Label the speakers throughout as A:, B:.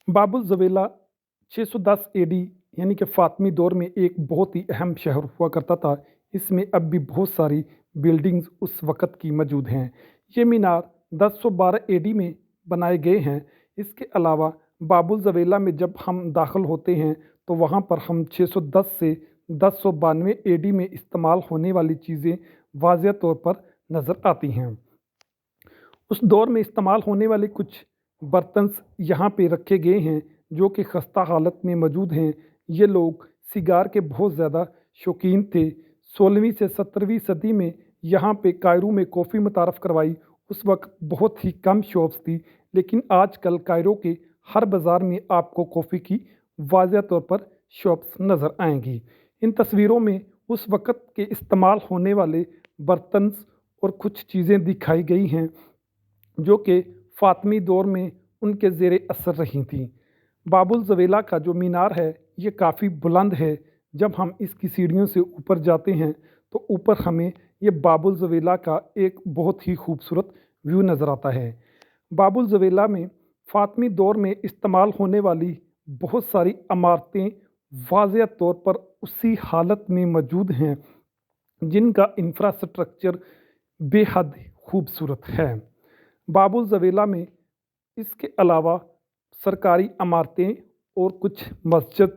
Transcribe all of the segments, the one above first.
A: बाबुल ज़वेला 610 AD यानी कि फ़ातमी दौर में एक बहुत ही अहम शहर हुआ करता था। इसमें अब भी बहुत सारी बिल्डिंग्स उस वक़्त की मौजूद हैं। ये मीनार 1012 एडी में बनाए गए हैं। इसके अलावा बाबुल ज़वेला में जब हम दाखिल होते हैं तो वहाँ पर हम 610 से 1092 एडी में इस्तेमाल होने वाली चीज़ें वाज़िह तौर पर नज़र आती हैं। उस दौर में इस्तेमाल होने वाले कुछ बर्तन यहाँ पे रखे गए हैं जो कि खस्ता हालत में मौजूद हैं। ये लोग सिगार के बहुत ज़्यादा शौकीन थे। 16वीं से 17वीं सदी में यहाँ पे कायरो में कॉफ़ी मुतारफ़ करवाई। उस वक्त बहुत ही कम शॉप्स थी, लेकिन आजकल कायरो के हर बाज़ार में आपको कॉफ़ी की वाज़िह तौर पर शॉप्स नज़र आएंगी। इन तस्वीरों में उस वक़्त के इस्तेमाल होने वाले बर्तन और कुछ चीज़ें दिखाई गई हैं जो कि फ़ातमी दौर में उनके ज़ेरे असर रही थीं। बाबुल ज़वेला का जो मीनार है ये काफ़ी बुलंद है। जब हम इसकी सीढ़ियों से ऊपर जाते हैं तो ऊपर हमें ये बाबुल ज़वेला का एक बहुत ही खूबसूरत व्यू नज़र आता है। बाबुल ज़वेला में फ़ातमी दौर में इस्तेमाल होने वाली बहुत सारी इमारतें वाज़िह तौर पर उसी हालत में मौजूद हैं जिनका इंफ्रास्ट्रक्चर बेहद खूबसूरत है। बाबुल ज़वेला में इसके अलावा सरकारी इमारतें और कुछ मस्जिद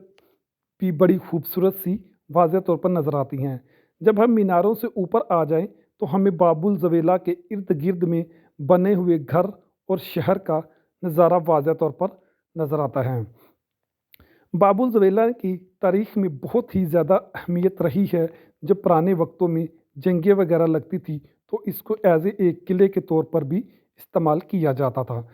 A: भी बड़ी खूबसूरत सी वाज़िह तौर पर नज़र आती हैं। जब हम मीनारों से ऊपर आ जाएं तो हमें बाबुल ज़वेला के इर्द गिर्द में बने हुए घर और शहर का नज़ारा वाज़िह तौर पर नज़र आता है। बाबुल ज़वेला की तारीख़ में बहुत ही ज़्यादा अहमियत रही है। जब पुराने वक्तों में जंगें वगैरह लगती थी तो इसको एज़ एक किले के तौर पर भी इस्तेमाल किया जाता था।